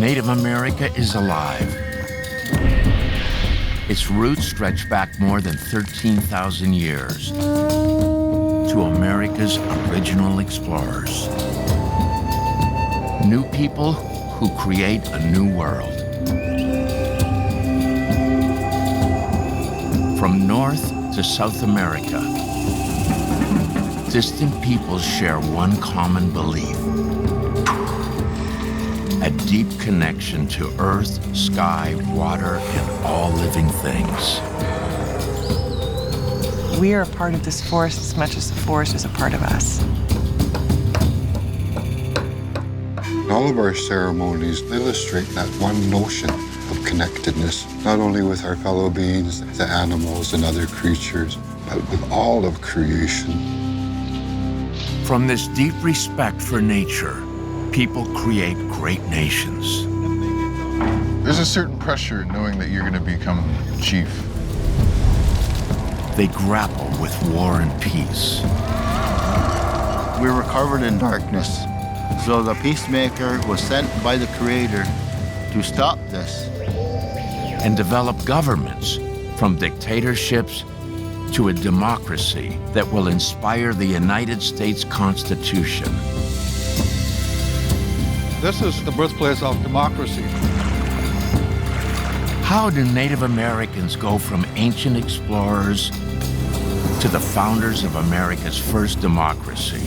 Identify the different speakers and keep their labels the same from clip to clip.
Speaker 1: Native America is alive. Its roots stretch back more than 13,000 years to America's original explorers. New people who create a new world. From North to South America, distant peoples share one common belief: a deep connection to earth, sky, water, and all living things.
Speaker 2: We are a part of this forest as much as the forest is a part of us.
Speaker 3: All of our ceremonies illustrate that one notion of connectedness, not only with our fellow beings, the animals and other creatures, but with all of creation.
Speaker 1: From this deep respect for nature, people create great nations.
Speaker 4: There's a certain pressure in knowing that you're going to become chief.
Speaker 1: They grapple with war and peace.
Speaker 5: We were covered in darkness, so the peacemaker was sent by the Creator to stop this.
Speaker 1: And develop governments, from dictatorships to a democracy that will inspire the United States Constitution.
Speaker 6: This is the birthplace of democracy.
Speaker 1: How do Native Americans go from ancient explorers to the founders of America's first democracy?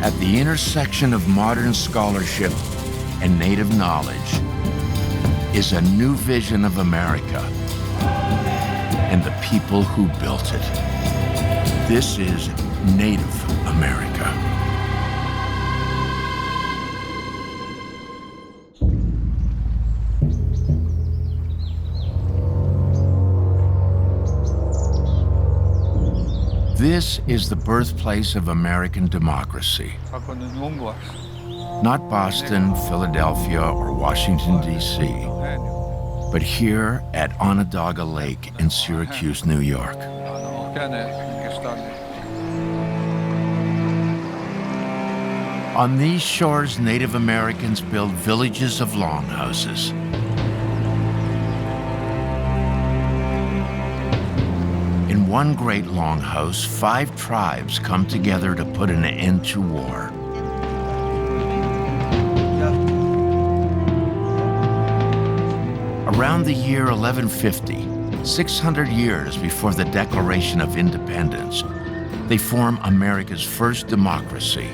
Speaker 1: At the intersection of modern scholarship and Native knowledge is a new vision of America and the people who built it. This is Native America. This is the birthplace of American democracy. Not Boston, Philadelphia, or Washington, D.C., but here at Onondaga Lake in Syracuse, New York. On these shores, Native Americans build villages of longhouses. In one great longhouse, 5 tribes come together to put an end to war. Around the year 1150, 600 years before the Declaration of Independence, they form America's first democracy.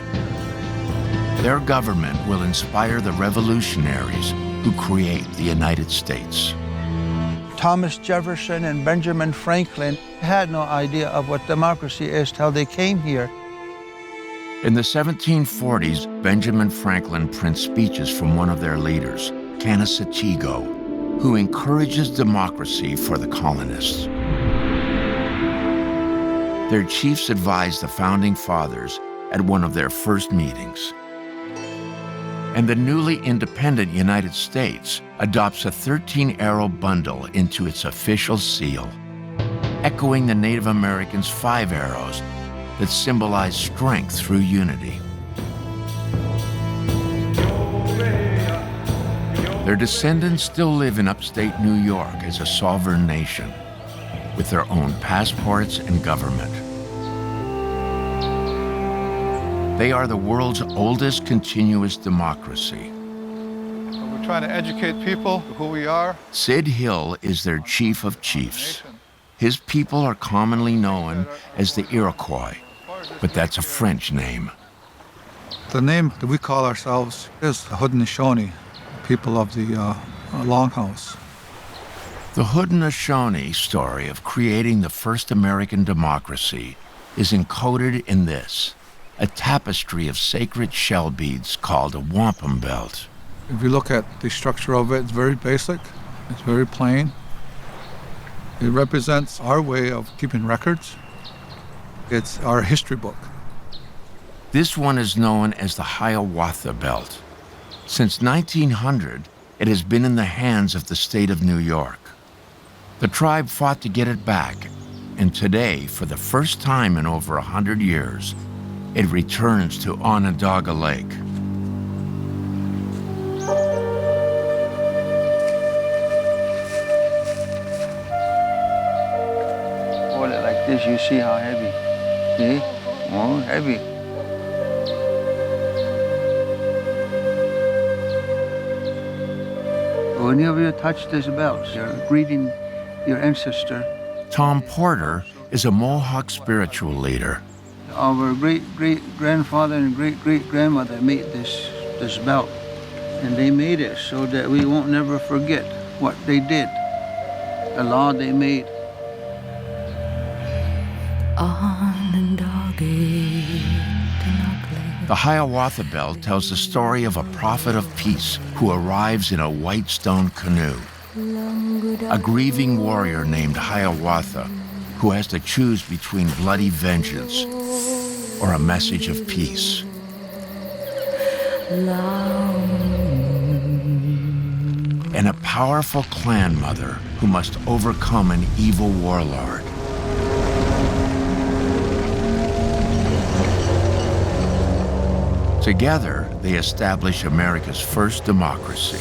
Speaker 1: Their government will inspire the revolutionaries who create the United States.
Speaker 7: Thomas Jefferson and Benjamin Franklin had no idea of what democracy is till they came here.
Speaker 1: In the 1740s, Benjamin Franklin prints speeches from one of their leaders, Canasatigo, who encourages democracy for the colonists. Their chiefs advised the founding fathers at one of their first meetings. And the newly independent United States adopts a 13-arrow bundle into its official seal, echoing the Native Americans' 5 arrows that symbolize strength through unity. Their descendants still live in upstate New York as a sovereign nation, with their own passports and government. They are the world's oldest continuous democracy.
Speaker 6: We're trying to educate people who we are.
Speaker 1: Sid Hill is their chief of chiefs. His people are commonly known as the Iroquois, but that's a French name.
Speaker 6: The name that we call ourselves is the Haudenosaunee, people of the Longhouse.
Speaker 1: The Haudenosaunee story of creating the first American democracy is encoded in this, a tapestry of sacred shell beads called a wampum belt.
Speaker 6: If you look at the structure of it, it's very basic, it's very plain. It represents our way of keeping records. It's our history book.
Speaker 1: This one is known as the Hiawatha Belt. Since 1900, it has been in the hands of the state of New York. The tribe fought to get it back and today, for the first time in over 100 years, it returns to Onondaga Lake.
Speaker 7: Hold it like this, you see how heavy. See? Oh, heavy. Whenever you touch this belt, you're greeting your ancestor.
Speaker 1: Tom Porter is a Mohawk spiritual leader.
Speaker 7: Our great-great-grandfather and great-great-grandmother made this belt. And they made it so that we won't never forget what they did, the law they made.
Speaker 1: The Hiawatha Belt tells the story of a prophet of peace who arrives in a white stone canoe. A grieving warrior named Hiawatha who has to choose between bloody vengeance or a message of peace. And a powerful clan mother who must overcome an evil warlord. Together, they establish America's first democracy.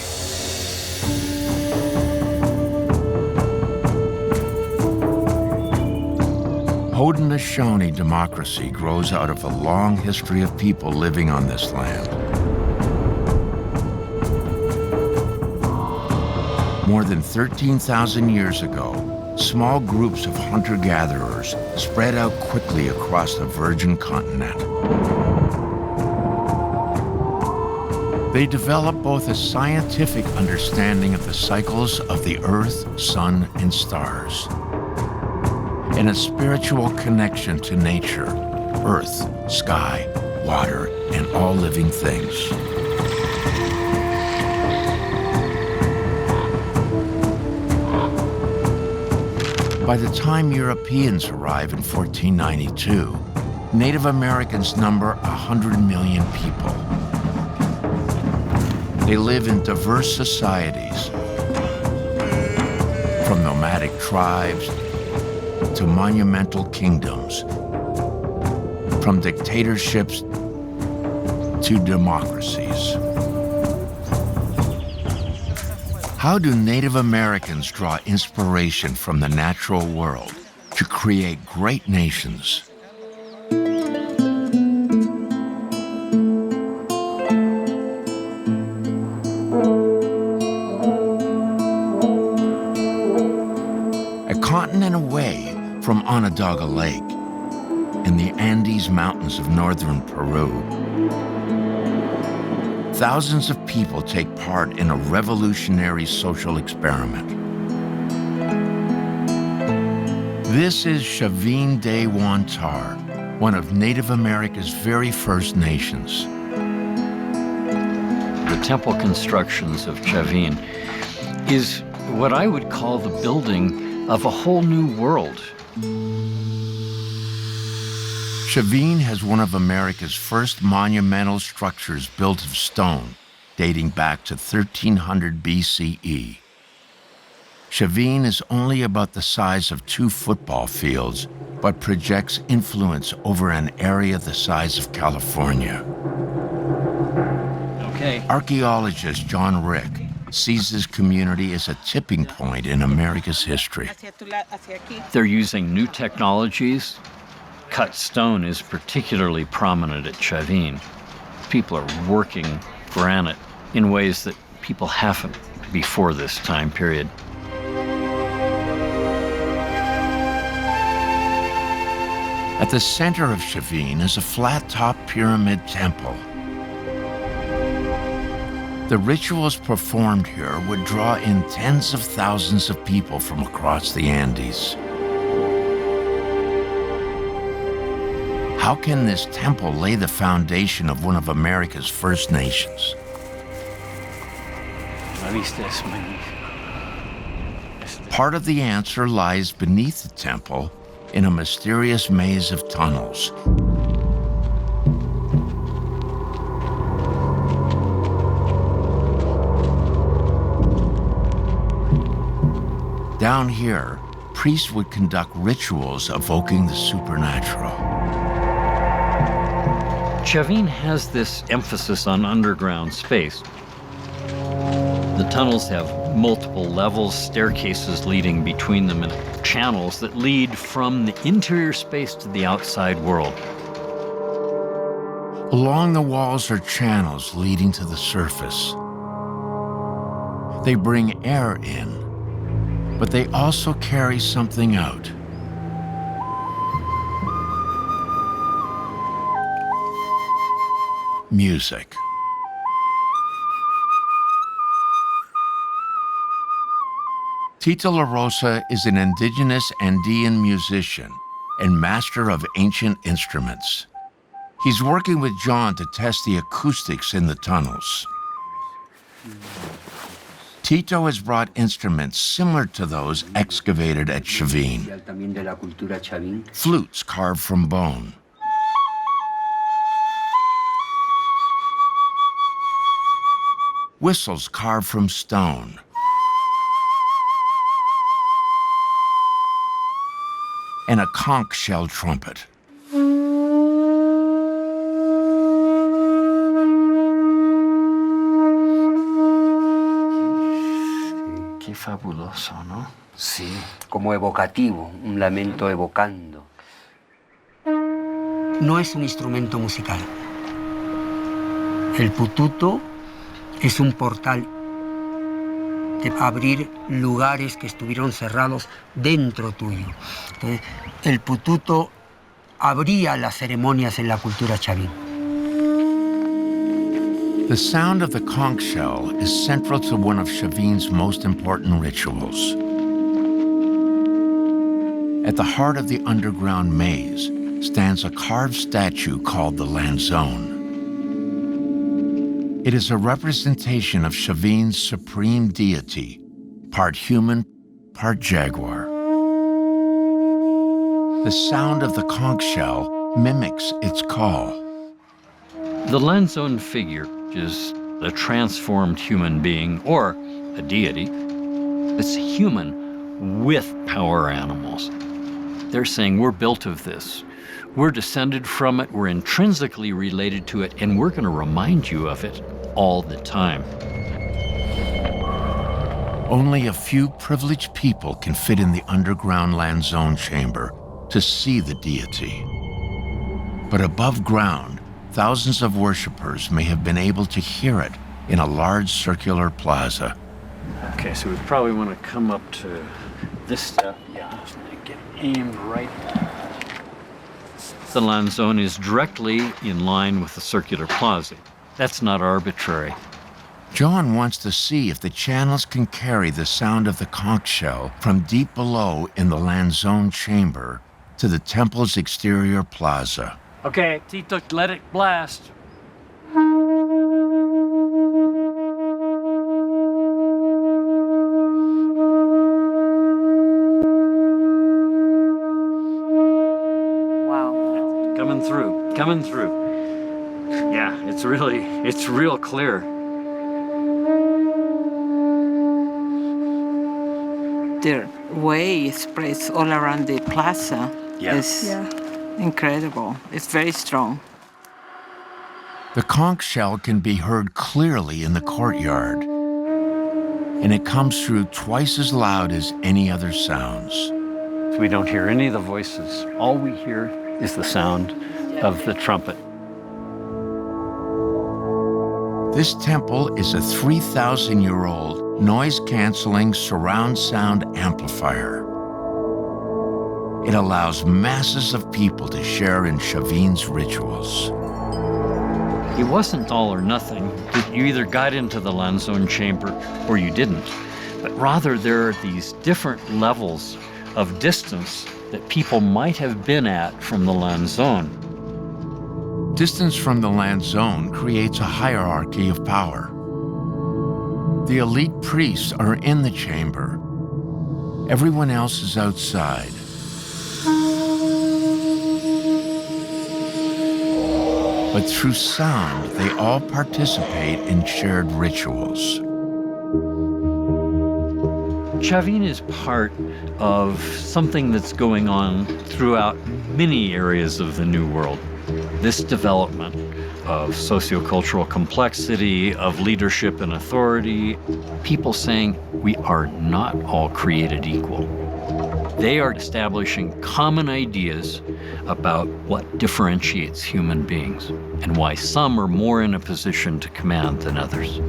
Speaker 1: Haudenosaunee democracy grows out of a long history of people living on this land. More than 13,000 years ago, small groups of hunter-gatherers spread out quickly across the virgin continent. They developed both a scientific understanding of the cycles of the earth, sun, and stars, and a spiritual connection to nature, earth, sky, water, and all living things. By the time Europeans arrive in 1492, Native Americans number 100 million people. They live in diverse societies, from nomadic tribes to monumental kingdoms, from dictatorships to democracies. How do Native Americans draw inspiration from the natural world to create great nations? A continent away from Onondaga Lake in the Andes Mountains of northern Peru, thousands of people take part in a revolutionary social experiment. This is Chavin de Huantar, one of Native America's very first nations.
Speaker 8: The temple constructions of Chavin is what I would call the building of a whole new world.
Speaker 1: Chavin has one of America's first monumental structures built of stone, dating back to 1300 BCE. Chavin is only about the size of 2 football fields, but projects influence over an area the size of California.
Speaker 8: Okay.
Speaker 1: Archaeologist John Rick sees this community as a tipping point in America's history.
Speaker 8: They're using new technologies. Cut stone is particularly prominent at Chavin. People are working granite in ways that people haven't before this time period.
Speaker 1: At the center of Chavin is a flat-top pyramid temple. The rituals performed here would draw in tens of thousands of people from across the Andes. How can this temple lay the foundation of one of America's first nations? Part of the answer lies beneath the temple in a mysterious maze of tunnels. Down here, priests would conduct rituals evoking the supernatural.
Speaker 8: Chavin has this emphasis on underground space. The tunnels have multiple levels, staircases leading between them, and channels that lead from the interior space to the outside world.
Speaker 1: Along the walls are channels leading to the surface. They bring air in, but they also carry something out. Music. Tito La Rosa is an indigenous Andean musician and master of ancient instruments. He's working with John to test the acoustics in the tunnels. Tito has brought instruments similar to those excavated at Chavin. Flutes carved from bone. Whistles carved from stone. And a conch shell trumpet.
Speaker 9: Qué fabuloso, ¿no? Sí, como evocativo, un lamento evocando. No es un instrumento musical. El pututo es un portal de abrir lugares que estuvieron cerrados dentro tuyo. Entonces, el pututo abría las ceremonias en la cultura chavín.
Speaker 1: The sound of the conch shell is central to one of Chavin's most important rituals. At the heart of the underground maze stands a carved statue called the Lanzone. It is a representation of Chavin's supreme deity, part human, part jaguar. The sound of the conch shell mimics its call.
Speaker 8: The Lanzone figure is a transformed human being, or a deity. It's human with power animals. They're saying we're built of this. We're descended from it, we're intrinsically related to it, and we're going to remind you of it all the time.
Speaker 1: Only a few privileged people can fit in the underground Lanzone chamber to see the deity. But above ground, thousands of worshipers may have been able to hear it in a large circular plaza.
Speaker 8: Okay, so we probably want to come up to this stuff. Yeah, just get aimed right. The Lanzone is directly in line with the circular plaza. That's not arbitrary.
Speaker 1: John wants to see if the channels can carry the sound of the conch shell from deep below in the Lanzone chamber to the temple's exterior plaza.
Speaker 8: Okay, Tito, let it blast.
Speaker 2: Wow.
Speaker 8: Coming through. Yeah, it's real clear.
Speaker 10: The way it spreads all around the plaza is incredible. It's very strong.
Speaker 1: The conch shell can be heard clearly in the courtyard, and it comes through twice as loud as any other sounds.
Speaker 8: We don't hear any of the voices. All we hear is the sound of the trumpet.
Speaker 1: This temple is a 3,000-year-old noise-canceling surround sound amplifier. It allows masses of people to share in Chavin's rituals.
Speaker 8: It wasn't all or nothing. You either got into the Lanzone chamber or you didn't. But rather, there are these different levels of distance that people might have been at from the Lanzone.
Speaker 1: Distance from the Lanzone creates a hierarchy of power. The elite priests are in the chamber. Everyone else is outside. But through sound, they all participate in shared rituals.
Speaker 8: Chavin is part of something that's going on throughout many areas of the New World. This development of sociocultural complexity, of leadership and authority, people saying we are not all created equal. They are establishing common ideas about what differentiates human beings and why some are more in a position to command than others.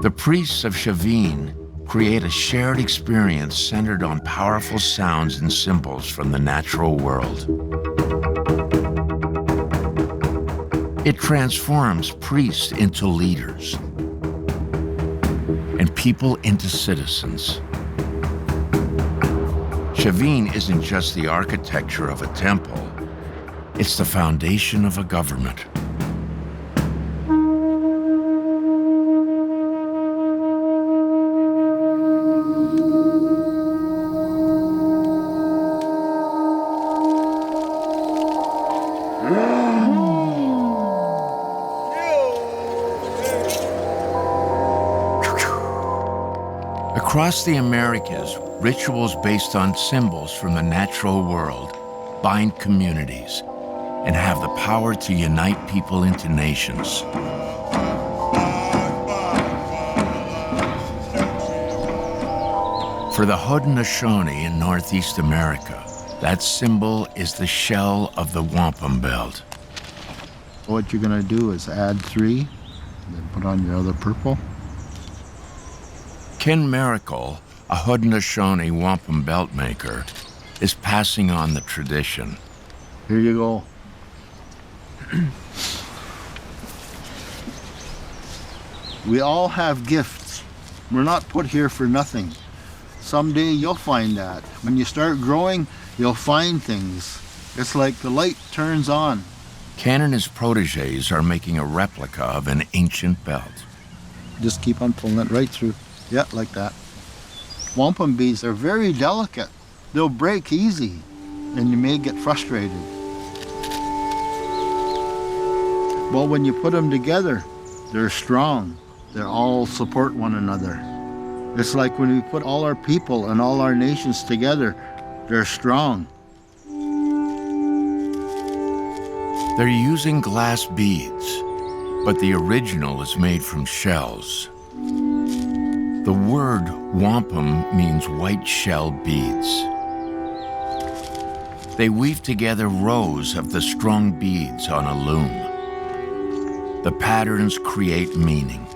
Speaker 1: The priests of Chavin create a shared experience centered on powerful sounds and symbols from the natural world. It transforms priests into leaders and people into citizens. Chavin isn't just the architecture of a temple, it's the foundation of a government. Across the Americas, rituals based on symbols from the natural world bind communities and have the power to unite people into nations. For the Haudenosaunee in Northeast America, that symbol is the shell of the wampum belt.
Speaker 5: What you're gonna do is add 3, and then put on your other purple.
Speaker 1: Ken Miracle, a Haudenosaunee wampum belt maker, is passing on the tradition.
Speaker 5: Here you go. We all have gifts. We're not put here for nothing. Someday you'll find that. When you start growing, you'll find things. It's like the light turns on.
Speaker 1: Ken and his protégés are making a replica of an ancient belt.
Speaker 5: Just keep on pulling it right through. Yeah, like that. Wampum beads are very delicate. They'll break easy, and you may get frustrated. Well, when you put them together, they're strong. They all support one another. It's like when we put all our people and all our nations together, they're strong.
Speaker 1: They're using glass beads, but the original is made from shells. The word wampum means white shell beads. They weave together rows of the strong beads on a loom. The patterns create meaning.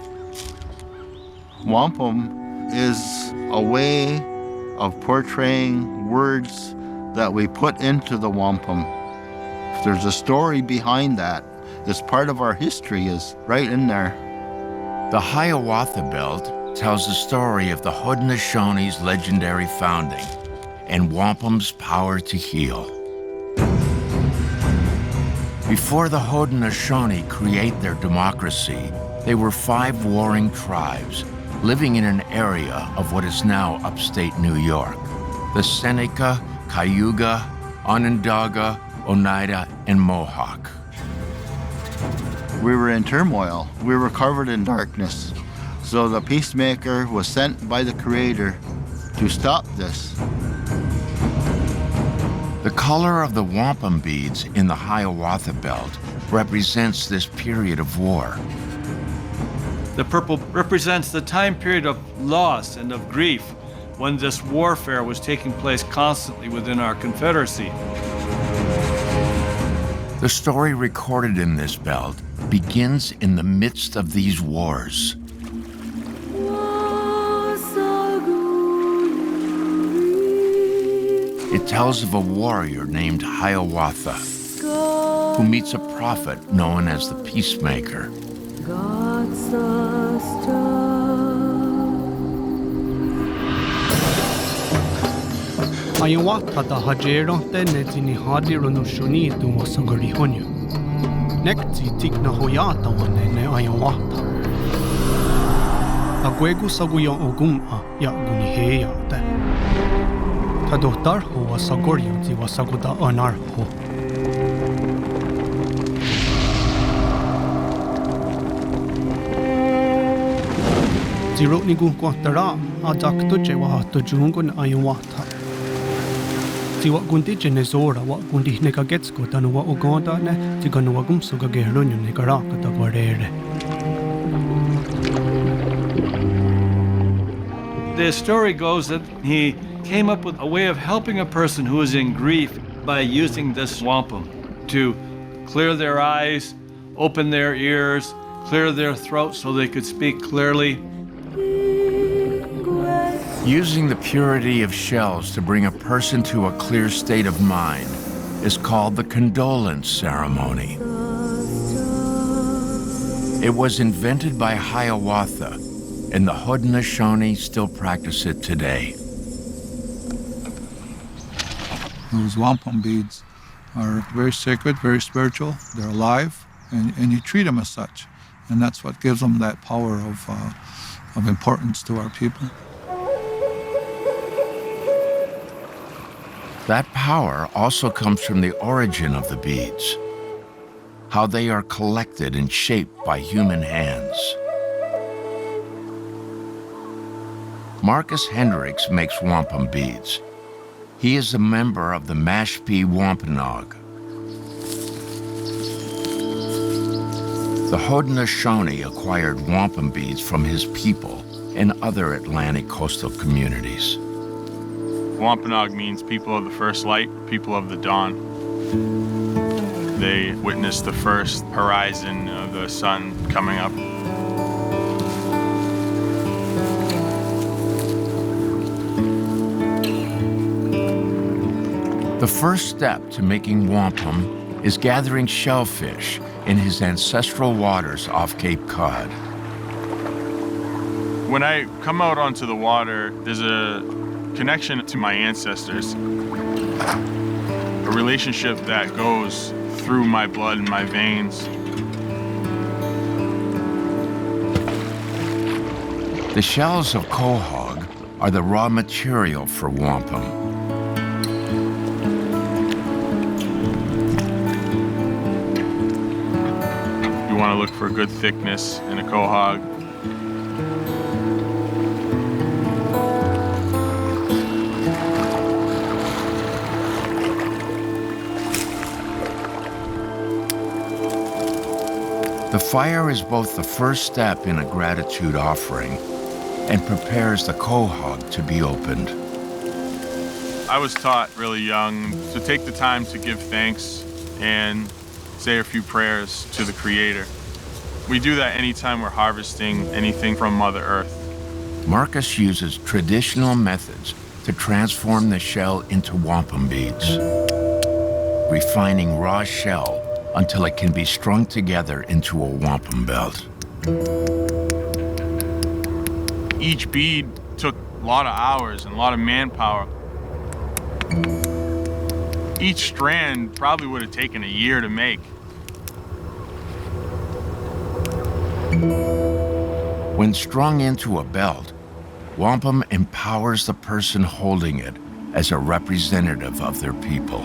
Speaker 5: Wampum is a way of portraying words that we put into the wampum. If there's a story behind that, it's part of our history, is right in there.
Speaker 1: The Hiawatha Belt tells the story of the Haudenosaunee's legendary founding and wampum's power to heal. Before the Haudenosaunee create their democracy, they were 5 warring tribes living in an area of what is now upstate New York: the Seneca, Cayuga, Onondaga, Oneida, and Mohawk.
Speaker 5: We were in turmoil. We were covered in darkness. So the peacemaker was sent by the Creator to stop this.
Speaker 1: The color of the wampum beads in the Hiawatha Belt represents this period of war.
Speaker 11: The purple represents the time period of loss and of grief when this warfare was taking place constantly within our Confederacy.
Speaker 1: The story recorded in this belt begins in the midst of these wars. It tells of a warrior named Hiawatha who meets a prophet known as the Peacemaker.
Speaker 12: Hiawatha ta hajero tene tini hadiro no shoni tu wasagari honyo. Nekti tikna hoyata wanene Hiawatha. Agwegu saguyo oguma ya guni ya te. Tadotar ho wasagoryo ti wasaguda anar ho. Zero nigu quatara, adakto chewa to jungun ayawata. Si wa kunti chenesora, wa kunti nekagets ko tanwa ogonda ne, tiganwagum sugagerun negaraka tagwarere.
Speaker 11: The story goes that he came up with a way of helping a person who was in grief by using this wampum to clear their eyes, open their ears, clear their throat so they could speak clearly.
Speaker 1: Using the purity of shells to bring a person to a clear state of mind is called the condolence ceremony. It was invented by Hiawatha, and the Haudenosaunee still practice it today.
Speaker 6: Those wampum beads are very sacred, very spiritual. They're alive, and you treat them as such. And that's what gives them that power of importance to our people.
Speaker 1: That power also comes from the origin of the beads, how they are collected and shaped by human hands. Marcus Hendricks makes wampum beads. He is a member of the Mashpee Wampanoag. The Haudenosaunee acquired wampum beads from his people and other Atlantic coastal communities.
Speaker 13: Wampanoag means people of the first light, people of the dawn. They witnessed the first horizon of the sun coming up.
Speaker 1: The first step to making wampum is gathering shellfish in his ancestral waters off Cape Cod.
Speaker 13: When I come out onto the water, there's a connection to my ancestors, a relationship that goes through my blood and my veins.
Speaker 1: The shells of quahog are the raw material for wampum.
Speaker 13: You want to look for good thickness in a quahog.
Speaker 1: The fire is both the first step in a gratitude offering and prepares the quahog to be opened.
Speaker 13: I was taught really young to take the time to give thanks and say a few prayers to the Creator. We do that anytime we're harvesting anything from Mother Earth.
Speaker 1: Marcus uses traditional methods to transform the shell into wampum beads, refining raw shell until it can be strung together into a wampum belt.
Speaker 13: Each bead took a lot of hours and a lot of manpower. Each strand probably would have taken a year to make.
Speaker 1: When strung into a belt, wampum empowers the person holding it as a representative of their people.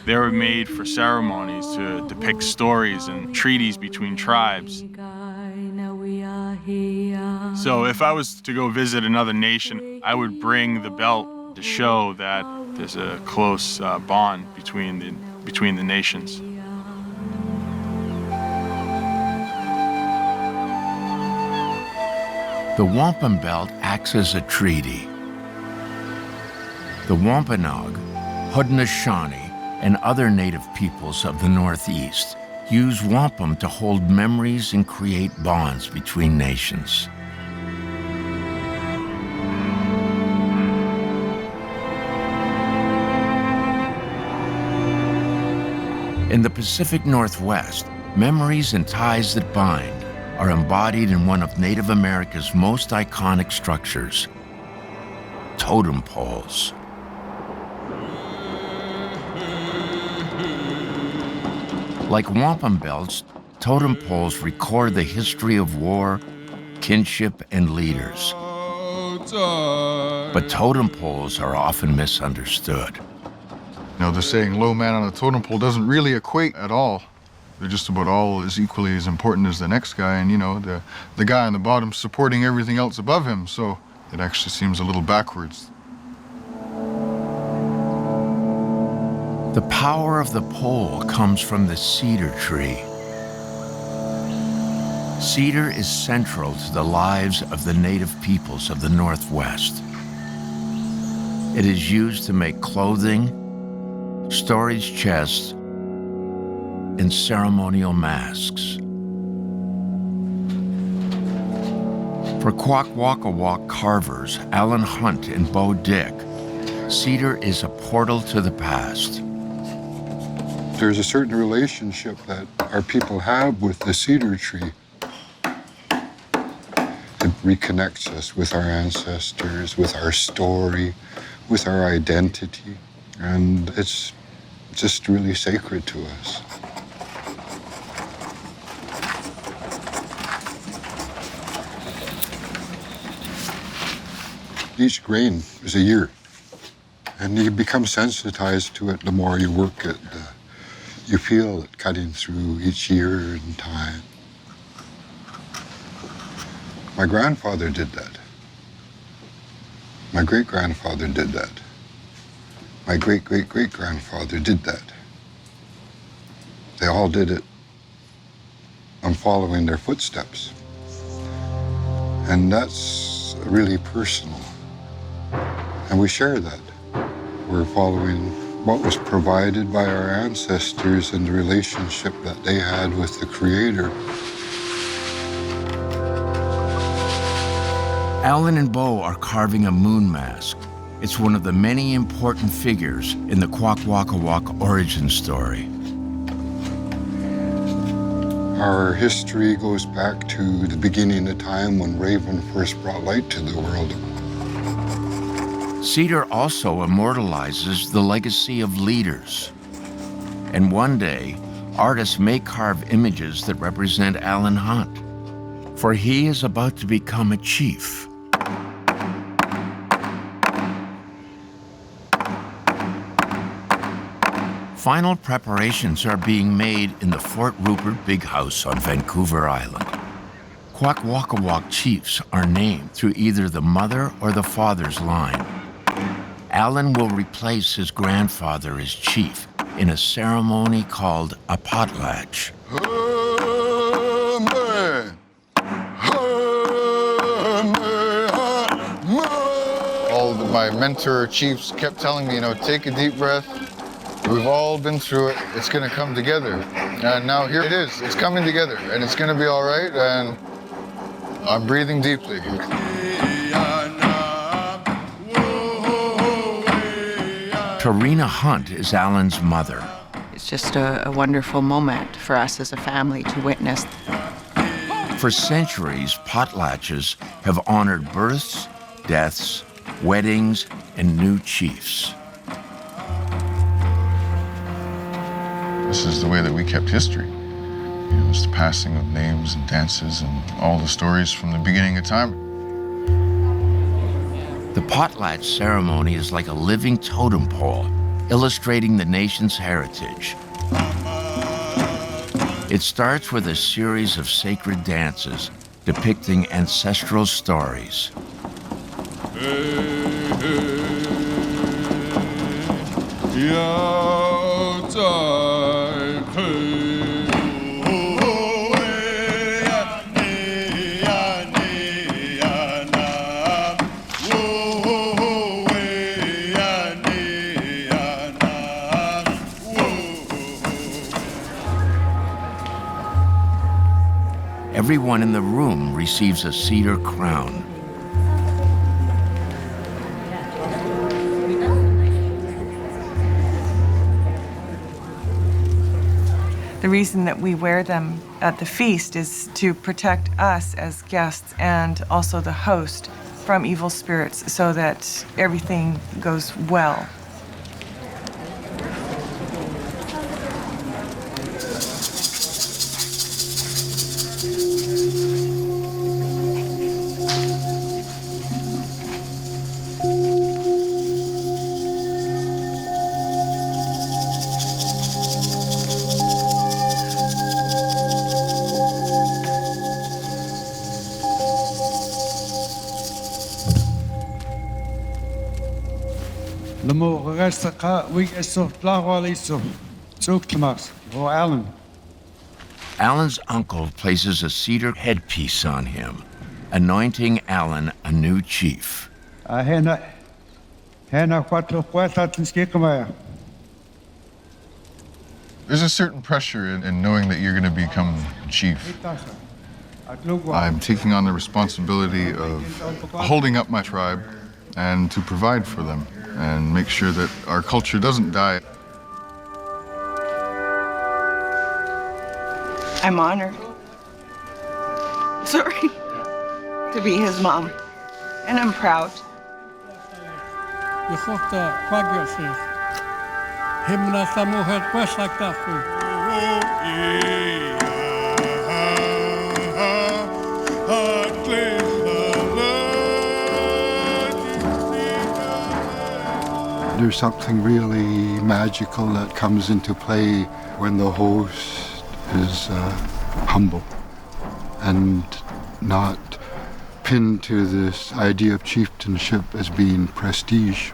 Speaker 13: They were made for ceremonies to depict stories and treaties between tribes. So if I was to go visit another nation, I would bring the belt to show that there's a close bond between the nations.
Speaker 1: The wampum belt acts as a treaty. The Wampanoag, Haudenosaunee, and other native peoples of the Northeast use wampum to hold memories and create bonds between nations. In the Pacific Northwest, memories and ties that bind are embodied in one of Native America's most iconic structures, totem poles. Like wampum belts, totem poles record the history of war, kinship, and leaders. But totem poles are often misunderstood.
Speaker 4: You know, the saying low man on a totem pole doesn't really equate at all. They're just about all as equally as important as the next guy, and you know, the guy on the bottom supporting everything else above him, so it actually seems a little backwards.
Speaker 1: The power of the pole comes from the cedar tree. Cedar is central to the lives of the native peoples of the Northwest. It is used to make clothing, storage chests, and ceremonial masks. For Kwakwaka'wakw carvers, Alan Hunt and Bo Dick, cedar is a portal to the past.
Speaker 3: There's a certain relationship that our people have with the cedar tree. It reconnects us with our ancestors, with our story, with our identity, and it's just really sacred to us. Each grain is a year, and you become sensitized to it the more you work it. You feel it cutting through each year in time. My grandfather did that. My great-grandfather did that. My great-great-great-grandfather did that. They all did it. I'm following their footsteps. And that's really personal. And we share that. We're following what was provided by our ancestors and the relationship that they had with the Creator.
Speaker 1: Alan and Bo are carving a moon mask. It's one of the many important figures in the Kwakwaka'wakw origin story.
Speaker 3: Our history goes back to the beginning of time when Raven first brought light to the world.
Speaker 1: Cedar also immortalizes the legacy of leaders. And one day, artists may carve images that represent Alan Hunt, for he is about to become a chief. Final preparations are being made in the Fort Rupert Big House on Vancouver Island. Kwakwaka'wakw chiefs are named through either the mother or the father's line. Alan will replace his grandfather as chief in a ceremony called a potlatch.
Speaker 4: All of my mentor chiefs kept telling me, you know, take a deep breath. We've all been through it. It's going to come together. And now here it is. It's coming together, and it's going to be all right, and I'm breathing deeply.
Speaker 1: Tarina Hunt is Alan's mother.
Speaker 2: It's just a wonderful moment for us as a family to witness.
Speaker 1: For centuries, potlatches have honored births, deaths, weddings, and new chiefs.
Speaker 4: This is the way that we kept history. You know, it's the passing of names and dances and all the stories from the beginning of time.
Speaker 1: The potlatch ceremony is like a living totem pole, illustrating the nation's heritage. It starts with a series of sacred dances depicting ancestral stories. Everyone in the room receives a cedar crown.
Speaker 2: The reason that we wear them at the feast is to protect us as guests and also the host from evil spirits so that everything goes well.
Speaker 1: Alan's uncle places a cedar headpiece on him, anointing Alan a new chief.
Speaker 4: There's a certain pressure in knowing that you're going to become chief. I'm taking on the responsibility of holding up my tribe and to provide for them and make sure that our culture doesn't die.
Speaker 2: I'm honored. Sorry. To be his mom. And I'm proud.
Speaker 3: There's something really magical that comes into play when the host is humble and not pinned to this idea of chieftainship as being prestige.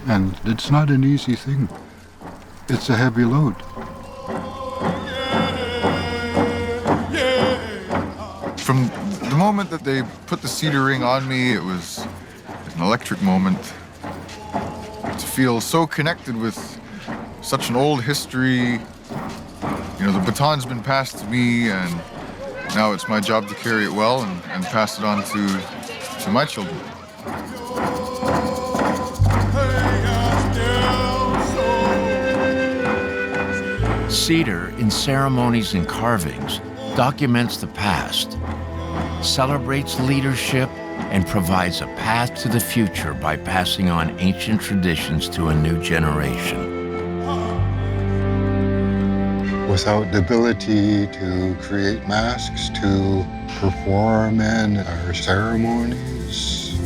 Speaker 3: And it's not an easy thing. It's a heavy load.
Speaker 4: From the moment that they put the cedar ring on me, it was an electric moment. To feel so connected with such an old history. You know, the baton's been passed to me, and now it's my job to carry it well and pass it on to my children.
Speaker 1: Cedar, in ceremonies and carvings, documents the past, celebrates leadership, and provides a path to the future by passing on ancient traditions to a new generation.
Speaker 3: Without the ability to create masks, to perform in our ceremonies,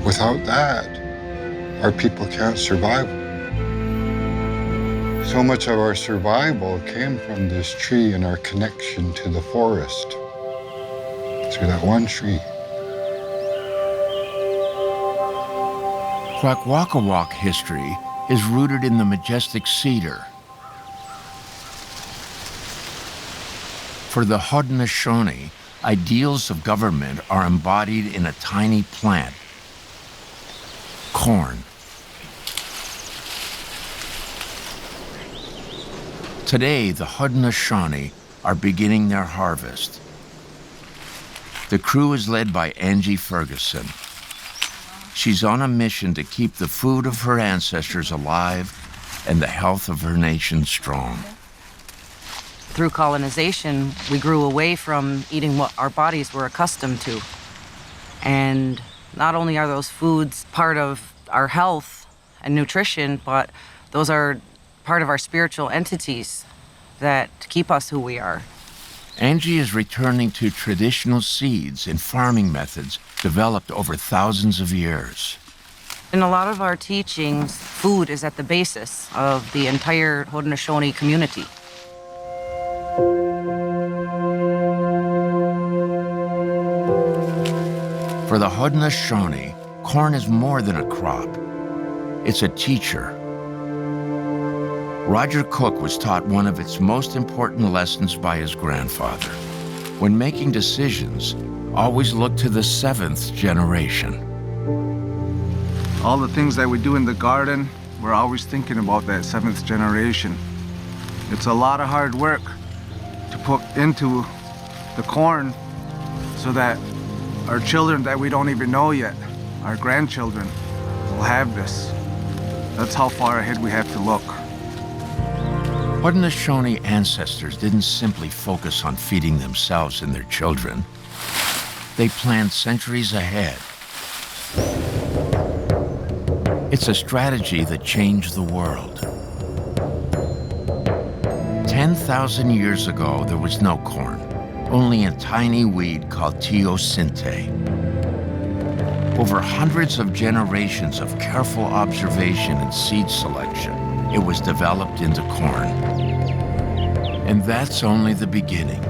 Speaker 3: without that, our people can't survive. So much of our survival came from this tree and our connection to the forest through that one tree.
Speaker 1: Kwakwaka'wakw history is rooted in the majestic cedar. For the Haudenosaunee, ideals of government are embodied in a tiny plant, corn. Today, the Haudenosaunee are beginning their harvest. The crew is led by Angie Ferguson. She's on a mission to keep the food of her ancestors alive and the health of her nation strong.
Speaker 14: Through colonization, we grew away from eating what our bodies were accustomed to. And not only are those foods part of our health and nutrition, but those are part of our spiritual entities that keep us who we are.
Speaker 1: Angie is returning to traditional seeds and farming methods developed over thousands of years.
Speaker 14: In a lot of our teachings, food is at the basis of the entire Haudenosaunee community.
Speaker 1: For the Haudenosaunee, corn is more than a crop. It's a teacher. Roger Cook was taught one of its most important lessons by his grandfather. When making decisions, always look to the seventh generation.
Speaker 15: All the things that we do in the garden, we're always thinking about that seventh generation. It's a lot of hard work to put into the corn so that our children that we don't even know yet, our grandchildren, will have this. That's how far ahead we have to look.
Speaker 1: Haudenosaunee ancestors didn't simply focus on feeding themselves and their children. They planned centuries ahead. It's a strategy that changed the world. 10,000 years ago, there was no corn, only a tiny weed called teosinte. Over hundreds of generations of careful observation and seed selection, it was developed into corn. And that's only the beginning.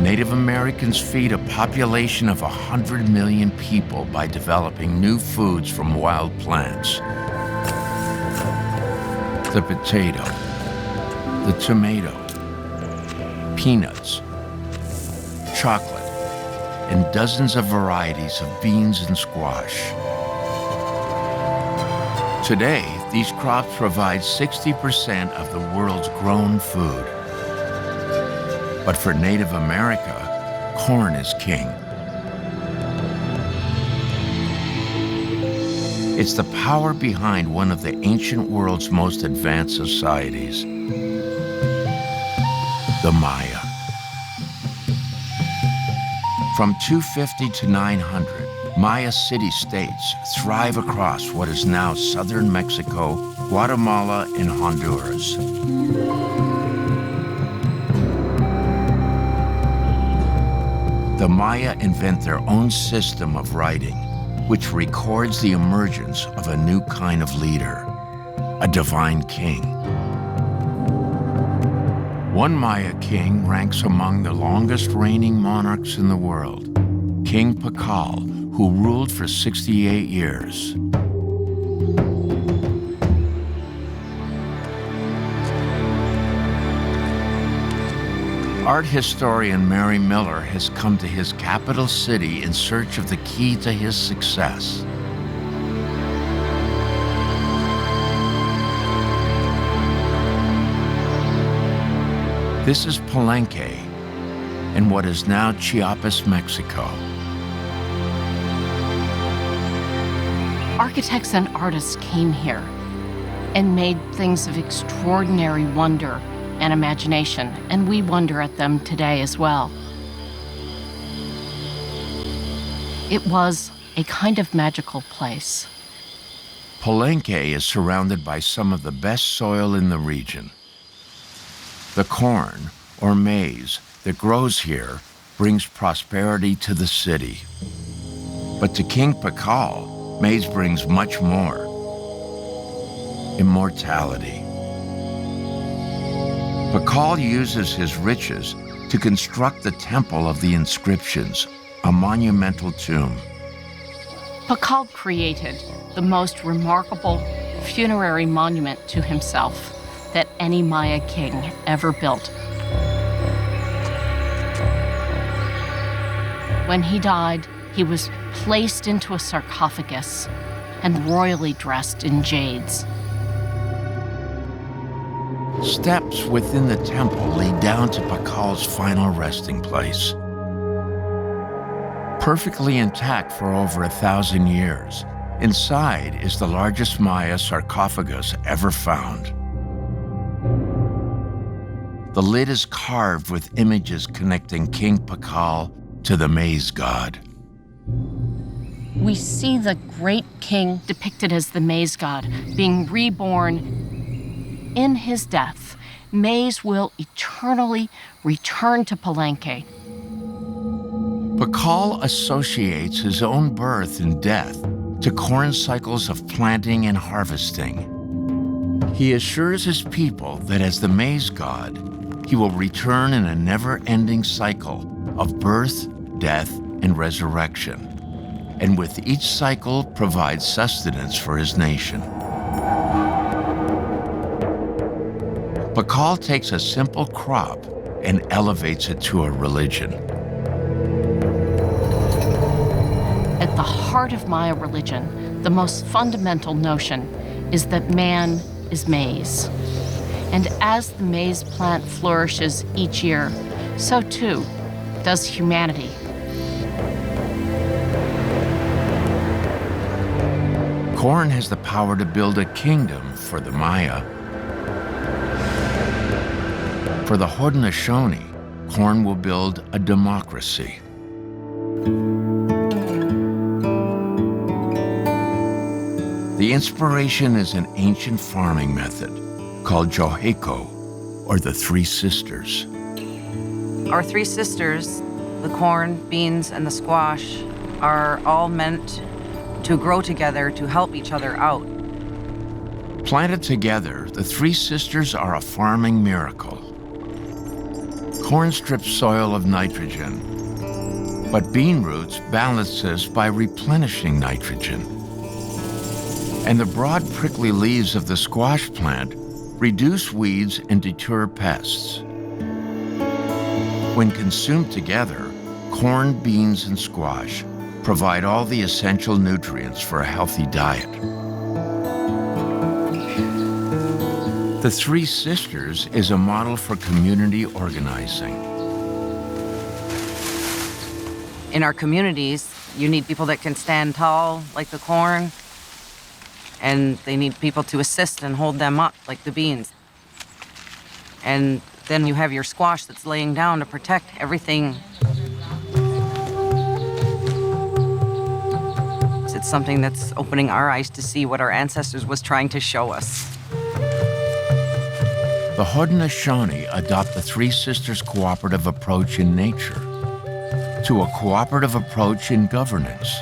Speaker 1: Native Americans feed a population of 100 million people by developing new foods from wild plants. The potato, the tomato, peanuts, chocolate, and dozens of varieties of beans and squash. Today, these crops provide 60% of the world's grown food. But for Native America, corn is king. It's the power behind one of the ancient world's most advanced societies, the Maya. From 250 to 900, Maya city-states thrive across what is now southern Mexico, Guatemala, and Honduras. The Maya invent their own system of writing, which records the emergence of a new kind of leader, a divine king. One Maya king ranks among the longest reigning monarchs in the world, King Pakal, who ruled for 68 years. Art historian Mary Miller has come to his capital city in search of the key to his success. This is Palenque, in what is now Chiapas, Mexico.
Speaker 16: Architects and artists came here and made things of extraordinary wonder and imagination, and we wonder at them today as well. It was a kind of magical place.
Speaker 1: Palenque is surrounded by some of the best soil in the region. The corn, or maize, that grows here brings prosperity to the city. But to King Pakal, maize brings much more: immortality. Pakal uses his riches to construct the Temple of the Inscriptions, a monumental tomb.
Speaker 16: Pakal created the most remarkable funerary monument to himself that any Maya king ever built. When he died, he was placed into a sarcophagus and royally dressed in jades.
Speaker 1: Steps within the temple lead down to Pakal's final resting place. Perfectly intact for over 1,000 years, inside is the largest Maya sarcophagus ever found. The lid is carved with images connecting King Pakal to the maize god.
Speaker 16: We see the great king depicted as the maize god being reborn. In his death, maize will eternally return to Palenque.
Speaker 1: Pakal associates his own birth and death to corn cycles of planting and harvesting. He assures his people that as the maize god, he will return in a never-ending cycle of birth, death, and resurrection, and with each cycle provides sustenance for his nation. Pakal takes a simple crop and elevates it to a religion.
Speaker 16: At the heart of Maya religion, the most fundamental notion is that man is maize. And as the maize plant flourishes each year, so too does humanity.
Speaker 1: Corn has the power to build a kingdom for the Maya. For the Haudenosaunee, corn will build a democracy. The inspiration is an ancient farming method called Joheco, or the Three Sisters.
Speaker 14: Our three sisters, the corn, beans, and the squash, are all meant to grow together to help each other out.
Speaker 1: Planted together, the Three Sisters are a farming miracle. Corn strips soil of nitrogen, but bean roots balance this by replenishing nitrogen. And the broad prickly leaves of the squash plant reduce weeds and deter pests. When consumed together, corn, beans, and squash provide all the essential nutrients for a healthy diet. The Three Sisters is a model for community organizing.
Speaker 14: In our communities, you need people that can stand tall, like the corn, and they need people to assist and hold them up, like the beans. And then you have your squash that's laying down to protect everything. It's something that's opening our eyes to see what our ancestors was trying to show us.
Speaker 1: The Haudenosaunee adopt the Three Sisters cooperative approach in nature to a cooperative approach in governance.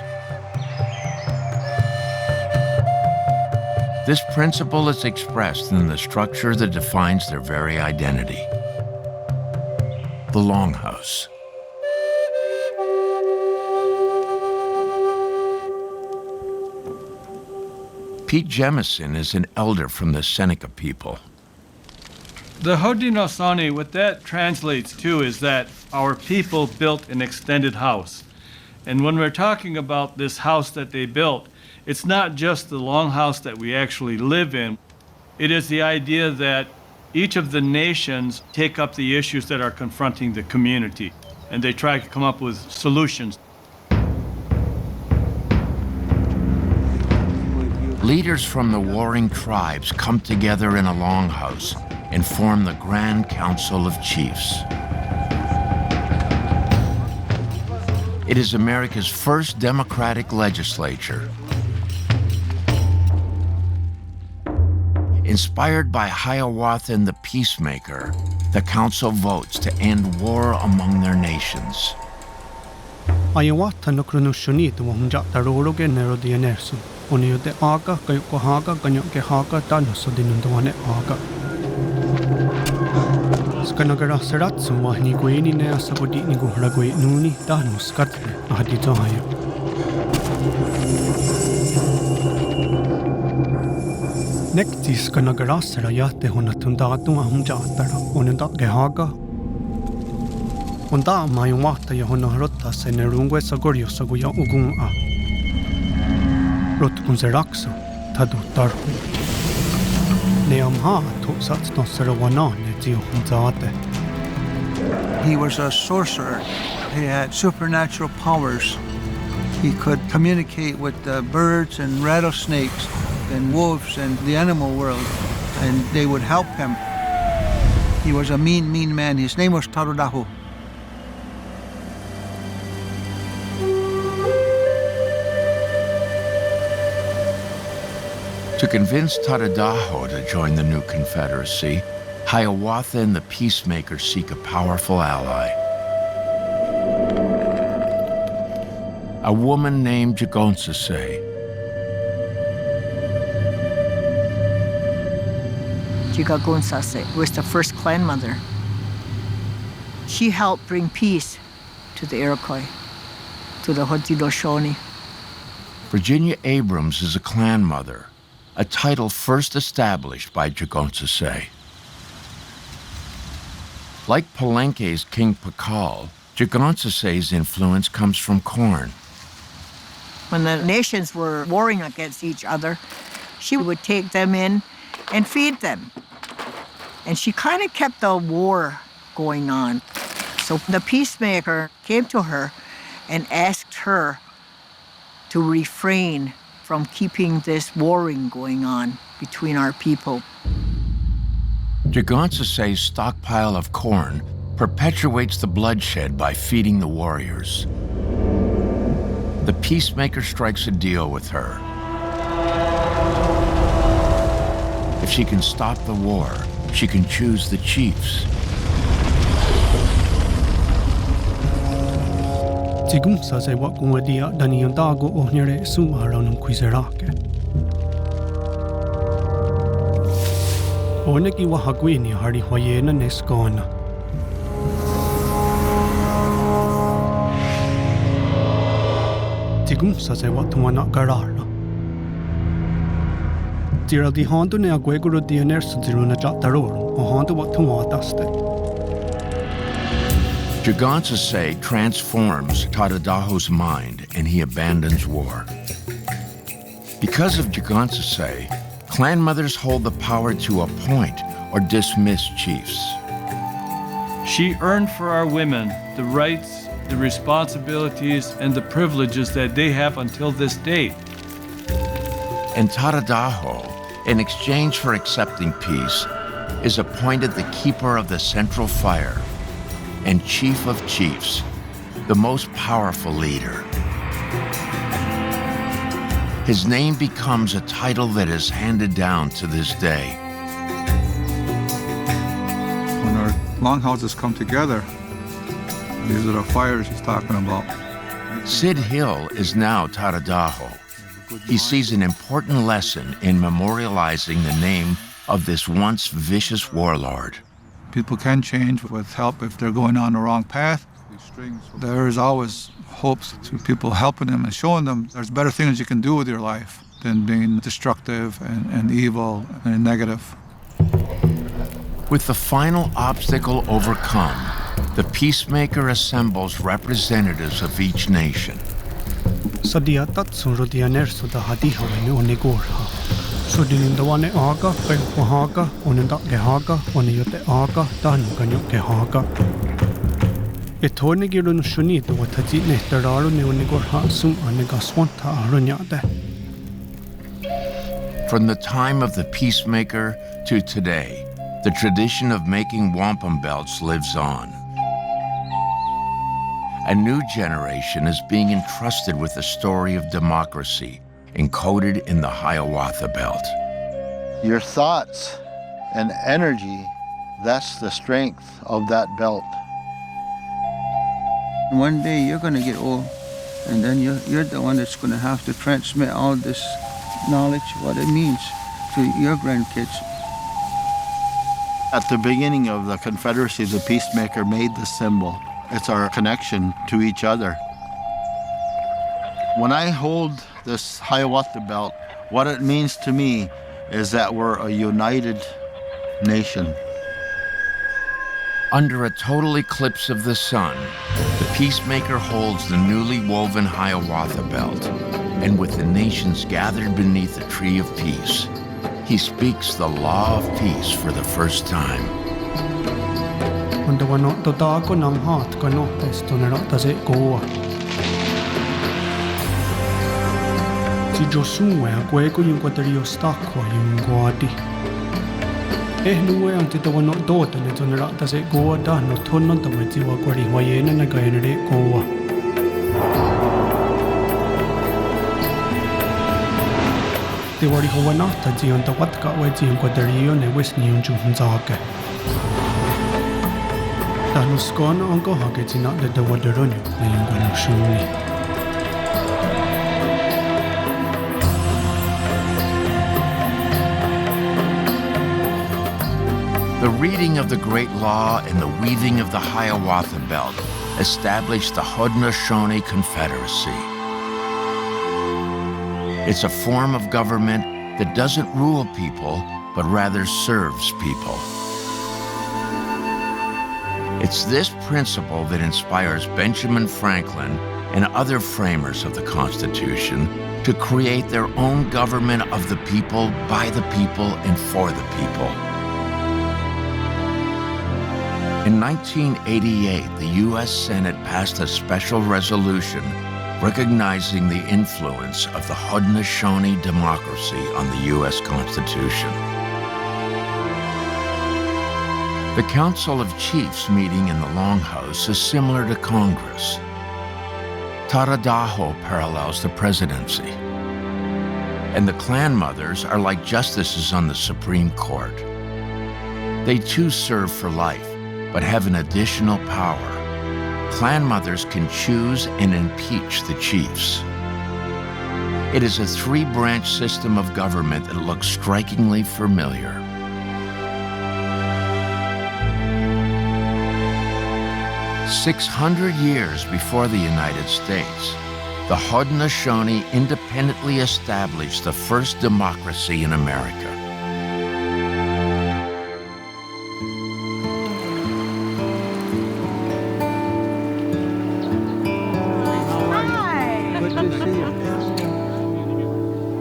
Speaker 1: This principle is expressed in the structure that defines their very identity: the longhouse. Pete Jemison is an elder from the Seneca people.
Speaker 11: The Haudenosaunee, what that translates to is that our people built an extended house. And when we're talking about this house that they built, it's not just the longhouse that we actually live in. It is the idea that each of the nations take up the issues that are confronting the community, and they try to come up with solutions.
Speaker 1: Leaders from the warring tribes come together in a longhouse and form the Grand Council of Chiefs. It is America's first democratic legislature. Inspired by Hiawatha the Peacemaker, the council votes to end war among their nations.
Speaker 12: Hiawatha no Kronoshonit wonja taroro ge nero di enersu. Onio de aga kayo ko haga ganyo ke haga tano so dinundwane aga. Skanagara seratsu wahni gueni ne asabodi ni guhragwe nuni tano skatle ahadi tohayo. Nekti skanagara serayate honatundatu ahumja tara onenda ge haga. Onda mayumata ya honohrota senerungwe sagorio saguya ugun a. Rotkun zeraksu tadu tarhu. Neamha to sats no serawana ne tiu hunzate.
Speaker 7: He was a sorcerer. He had supernatural powers. He could communicate with the birds and rattlesnakes and wolves and the animal world, and they would help him. He was a mean man. His name was Tarudahu.
Speaker 1: To convince Tarudaho to join the new confederacy, Hiawatha and the Peacemaker seek a powerful ally. A woman named Jigonsase.
Speaker 17: Jigonsase was the first clan mother. She helped bring peace to the Iroquois, to the Haudenosaunee.
Speaker 1: Virginia Abrams is a clan mother, a title first established by Jigonsase. Like Palenque's King Pakal, Jigonsase's influence comes from corn.
Speaker 17: When the nations were warring against each other, she would take them in and feed them. And she kind of kept the war going on. So the peacemaker came to her and asked her to refrain from keeping this warring going on between our people.
Speaker 1: Jigonsase's stockpile of corn perpetuates the bloodshed by feeding the warriors. The peacemaker strikes a deal with her. If she can stop the war, she can choose the chiefs.
Speaker 12: Jigonsase wa kunwadia daniyandago ohnere sumaranum kwizerake. Oneki wa hagwini hari hoyena neskona. gum sa se wa tuana karar. Tira di handu ne agweguru di enersu diruna jatarur, o handu wa tuwa daste.
Speaker 1: Jagansase transforms Tadadaho's mind and he abandons war. Because of Jagansase, clan mothers hold the power to appoint or dismiss chiefs.
Speaker 11: She earned for our women the rights, the responsibilities, and the privileges that they have until this date.
Speaker 1: And Tadadaho, in exchange for accepting peace, is appointed the keeper of the central fire and chief of chiefs, the most powerful leader. His name becomes a title that is handed down to this day.
Speaker 6: When our longhouses come together, these are the fires he's talking about.
Speaker 1: Sid Hill is now Tadadaho. He sees an important lesson in memorializing the name of this once vicious warlord.
Speaker 6: People can change with help if they're going on the wrong path. There is always hopes to people helping them and showing them there's better things you can do with your life than being destructive and evil and negative.
Speaker 1: With the final obstacle overcome, the peacemaker assembles representatives of each nation.
Speaker 12: Sadia tatsuro di anerso da hadiha ne onigorha. So dinindawane aga pe wahaga onenda gehaga oniyote aga dan ganyo gehaga. Etone girun shuni to wataji ne tararu ne onigorha sum anegaswanta arunyade.
Speaker 1: From the time of the peacemaker to today, the tradition of making wampum belts lives on. A new generation is being entrusted with the story of democracy encoded in the Hiawatha Belt.
Speaker 5: Your thoughts and energy, that's the strength of that belt.
Speaker 7: One day you're going to get old, and then you're the one that's going to have to transmit all this knowledge, what it means, to your grandkids.
Speaker 5: At the beginning of the Confederacy, the peacemaker made the symbol. It's our connection to each other. When I hold this Hiawatha belt, what it means to me is that we're a united nation.
Speaker 1: Under a total eclipse of the sun, the peacemaker holds the newly woven Hiawatha belt, and with the nations gathered beneath the tree of peace, he speaks the law of peace for the first time.
Speaker 12: Under one not the dark on heart can not test on it does it go. Ti Josué gwego yung quadrio stacco yung guadi. Nuwe ang titawa no dota ne zonera does it go da no tono da we tiwa kwari wayena na gainere go. Te wari howana ta ji on ta watka we ji yung quadrio ne wes ni yung junzake. Tanuskona onko hagetina de waderonyo na yung gunushuni.
Speaker 1: The reading of the Great Law and the weaving of the Hiawatha Belt established the Haudenosaunee Confederacy. It's a form of government that doesn't rule people, but rather serves people. It's this principle that inspires Benjamin Franklin and other framers of the Constitution to create their own government of the people, by the people, and for the people. In 1988, the U.S. Senate passed a special resolution recognizing the influence of the Haudenosaunee democracy on the U.S. Constitution. The Council of Chiefs meeting in the Longhouse is similar to Congress. Tadadaho parallels the presidency. And the clan mothers are like justices on the Supreme Court. They too serve for life, but have an additional power. Clan mothers can choose and impeach the chiefs. It is a three-branch system of government that looks strikingly familiar. "600 years before the United States, the Haudenosaunee independently established the first democracy in America.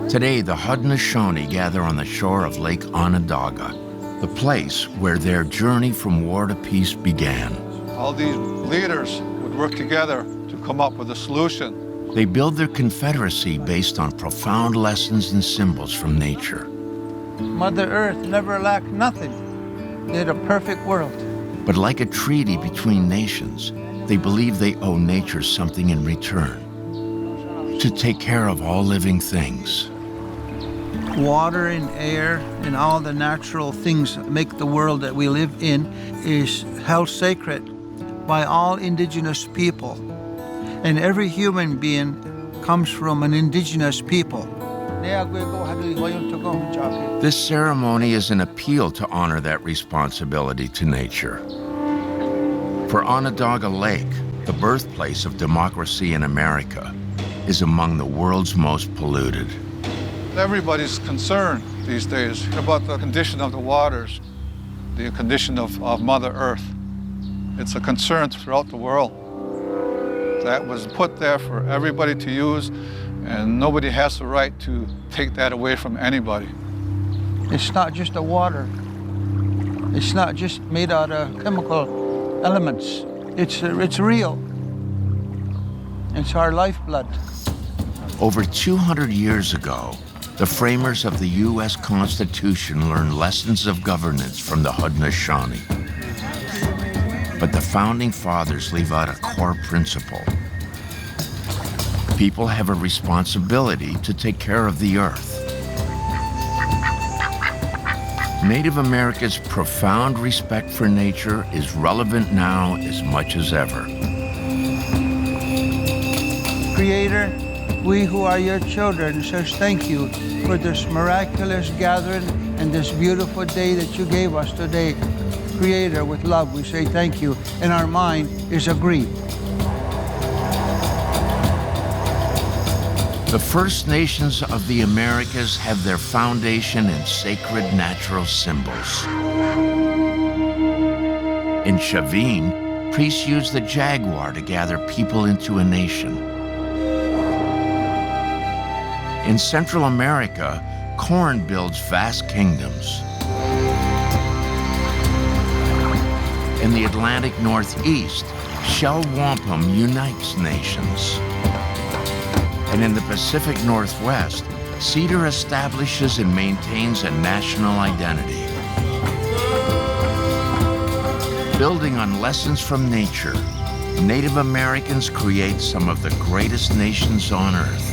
Speaker 1: Today, the Haudenosaunee gather on the shore of Lake Onondaga, the place where their journey from war to peace began.
Speaker 18: All these leaders would work together to come up with a solution.
Speaker 1: They build their confederacy based on profound lessons and symbols from nature.
Speaker 7: Mother Earth never lacked nothing. They had a perfect world.
Speaker 1: But like a treaty between nations, they believe they owe nature something in return, to take care of all living things.
Speaker 7: Water and air and all the natural things that make the world that we live in is held sacred by all indigenous people. And every human being comes from an indigenous people.
Speaker 1: This ceremony is an appeal to honor that responsibility to nature. For Onondaga Lake, the birthplace of democracy in America, is among the world's most polluted.
Speaker 18: Everybody's concerned these days about the condition of the waters, the condition of Mother Earth. It's a concern throughout the world. That was put there for everybody to use, and nobody has the right to take that away from anybody.
Speaker 7: It's not just the water. It's not just made out of chemical elements. It's real. It's our lifeblood.
Speaker 1: Over 200 years ago, the framers of the U.S. Constitution learned lessons of governance from the Haudenosaunee. But the Founding Fathers leave out a core principle. People have a responsibility to take care of the earth. Native America's profound respect for nature is relevant now as much as ever.
Speaker 7: Creator, we who are your children says thank you for this miraculous gathering and this beautiful day that you gave us today. Creator, with love, we say thank you, and our mind is agreed.
Speaker 1: The First Nations of the Americas have their foundation in sacred natural symbols. In Chavin, priests use the jaguar to gather people into a nation. In Central America, corn builds vast kingdoms. In the Atlantic Northeast, shell wampum unites nations. And in the Pacific Northwest, cedar establishes and maintains a national identity. Building on lessons from nature, Native Americans create some of the greatest nations on Earth.